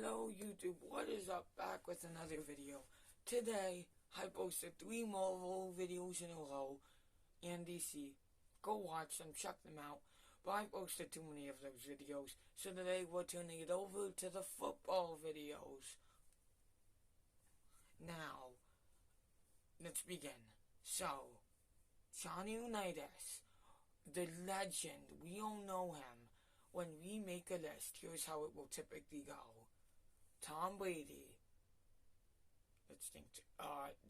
Hello YouTube, what is up? Back with another video. Today, I posted 3 Marvel videos in a row and DC. Go watch them, check them out. But I posted too many of those videos, so today we're turning it over to the football videos. Now, let's begin. So, Unitas, the legend, we all know him. When we make a list, here's how it will typically go. Tom Brady, let's think,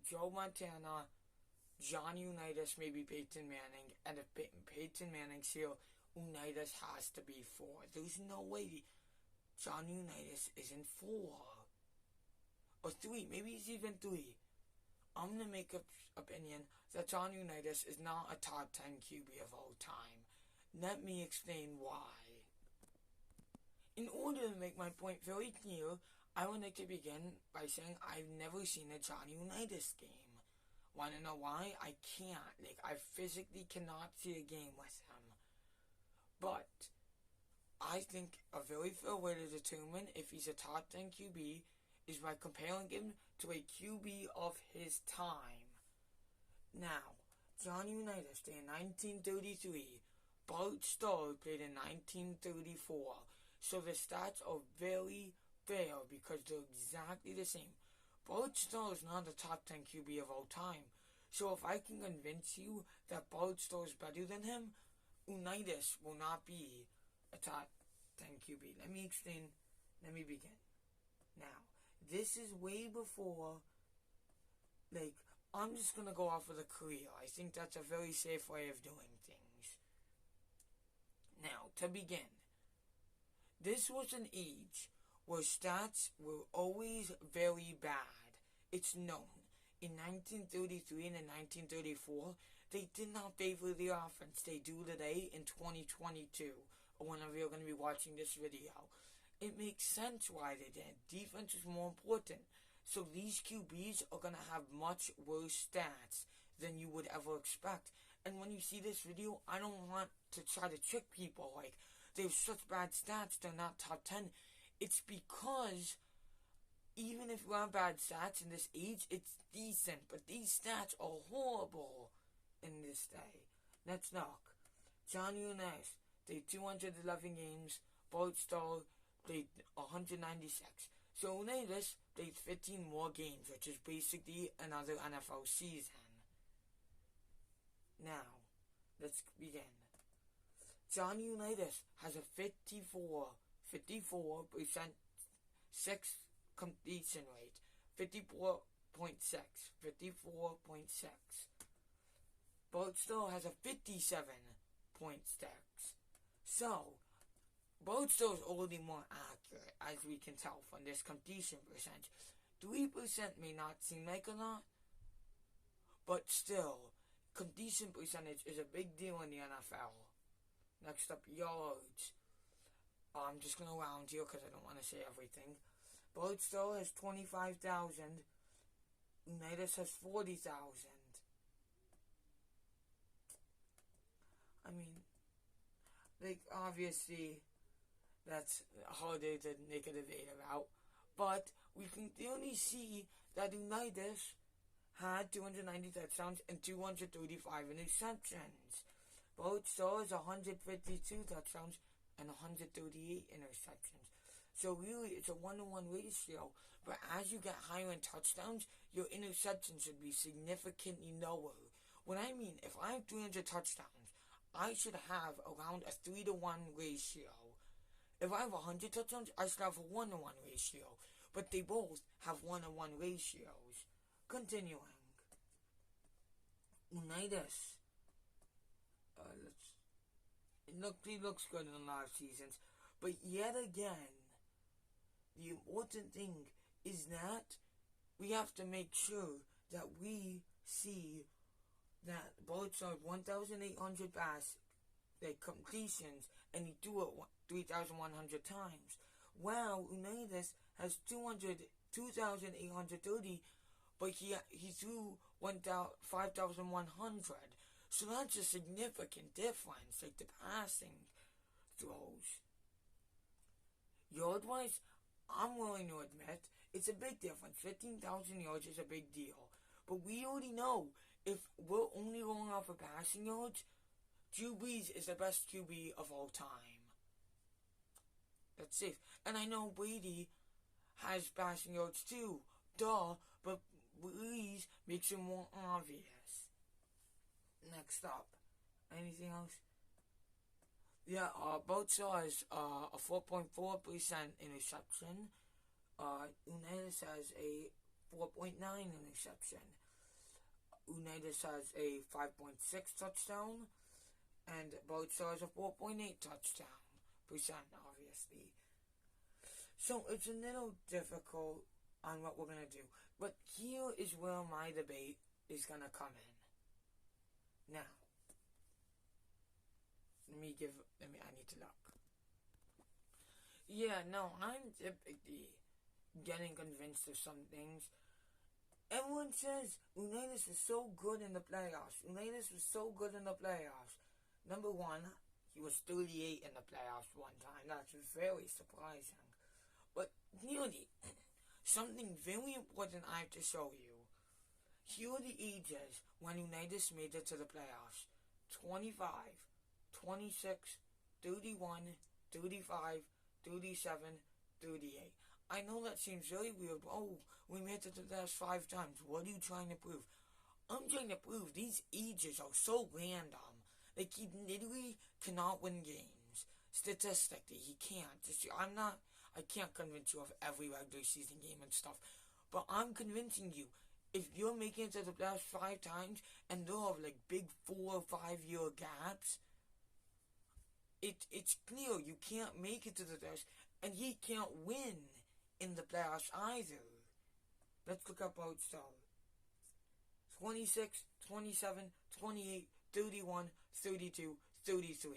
Joe Montana, John Unitas, maybe Peyton Manning, and if Peyton Manning's here, Unitas has to be 4. There's no way John Unitas isn't 4. Or 3, maybe he's even 3. I'm going to make an opinion that John Unitas is not a top 10 QB of all time. Let me explain why. In order to make my point very clear, I would like to begin by saying I've never seen a John Unitas game. Want to know why? I can't. I physically cannot see a game with him. But I think a very fair way to determine if he's a top 10 QB is by comparing him to a QB of his time. Now, John Unitas played in 1933. Bart Starr played in 1934. So the stats are very fair because they're exactly the same. Bart Starr is not a top 10 QB of all time. So if I can convince you that Bart Starr is better than him, Unitas will not be a top 10 QB. Let me explain. Let me begin. Now, this is way before, I'm just going to go off with a career. I think that's a very safe way of doing things. Now, to begin, this was an age where stats were always very bad. It's known. In 1933 and in 1934, they did not favor the offense. They do today in 2022, or whenever you're going to be watching this video. It makes sense why they did. Defense is more important. So these QBs are going to have much worse stats than you would ever expect. And when you see this video, I don't want to try to trick people they have such bad stats, they're not top 10. It's because even if you have bad stats in this age, it's decent. But these stats are horrible in this day. Let's look. John Unitas played 211 games. Bart Starr played 196. So Unitas played 15 more games, which is basically another NFL season. Now, let's begin. John Unitas has a 54% 6 completion rate. 54.6. Bart Starr has a 57.6. So, Bart Starr is already more accurate, as we can tell from this completion percentage. 3% may not seem like a lot, but still, completion percentage is a big deal in the NFL. Next up, yards. I'm just going to round here because I don't want to say everything. Bart Starr has 25,000. Unitas has 40,000. I mean, obviously, that's harder to make a debate about. But we can clearly see that Unitas had 290 touchdowns and 235 interceptions. Bart Starr has 152 touchdowns and 138 interceptions. So really, it's a 1-to-1 ratio. But as you get higher in touchdowns, your interceptions should be significantly lower. What I mean, if I have 300 touchdowns, I should have around a 3-to-1 ratio. If I have 100 touchdowns, I should have a 1-to-1 ratio. But they both have 1-to-1 ratios. Continuing. Unitas. He looks good in a lot of seasons. But yet again, the important thing is that we have to make sure that we see that Bart Starr 1,800 completions, and he threw it 3,100 times. While Unitas has 2,830, but he threw 5,100. So that's a significant difference, the passing throws. Yard-wise, I'm willing to admit it's a big difference. 15,000 yards is a big deal. But we already know if we're only going off of passing yards, Drew Brees is the best QB of all time. That's safe. And I know Brady has passing yards too. Duh. But Brees makes it more obvious. Next up. Anything else? Yeah, both Starr has a 4.4% interception. Unitas has a 4.9 interception. Unitas has a 5.6 touchdown. And both Starr has a 4.8 touchdown percent, obviously. So it's a little difficult on what we're going to do. But here is where my debate is going to come in. Now, I need to look. Yeah, no, I'm typically getting convinced of some things. Everyone says Unitas is so good in the playoffs. Unitas was so good in the playoffs. Number one, he was 38 in the playoffs one time. That's very surprising. But nearly, something very important I have to show you. Here are the ages when Unitas made it to the playoffs. 25, 26, 31, 35, 37, 38. I know that seems very weird, but we made it to the last 5 times. What are you trying to prove? I'm trying to prove these ages are so random. Like, he literally cannot win games. Statistically, he can't. I can't convince you of every regular season game and stuff. But I'm convincing you, if you're making it to the last 5 times, and they'll have, like, big 4 or 5 year gaps, it's clear you can't make it to the playoffs, and he can't win in the playoffs either. Let's look up Bart Starr. 26, 27, 28, 31, 32, 33.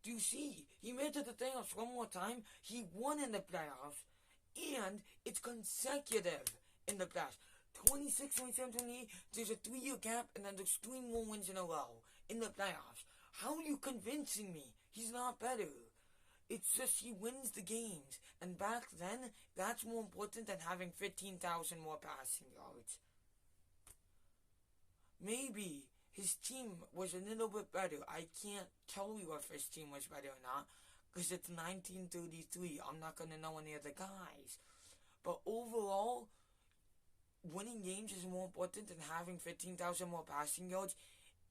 Do you see? He made it to the playoffs one more time. He won in the playoffs. And it's consecutive in the playoffs. 26, 27, 28. There's a 3-year gap, and then there's 3 more wins in a row in the playoffs. How are you convincing me? He's not better. It's just he wins the games. And back then, that's more important than having 15,000 more passing yards. Maybe his team was a little bit better. I can't tell you if his team was better or not, because it's 1933. I'm not going to know any of the guys. But overall, winning games is more important than having 15,000 more passing yards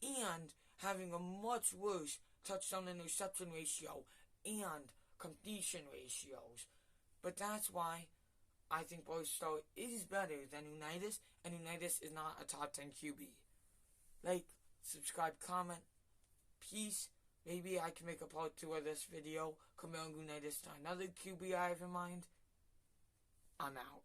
and having a much worse touchdown-interception ratio and completion ratios. But that's why I think Bart Starr is better than Unitas, and Unitas is not a top 10 QB. Like, subscribe, comment, peace. Maybe I can make a part 2 of this video comparing Unitas to another QB I have in mind. I'm out.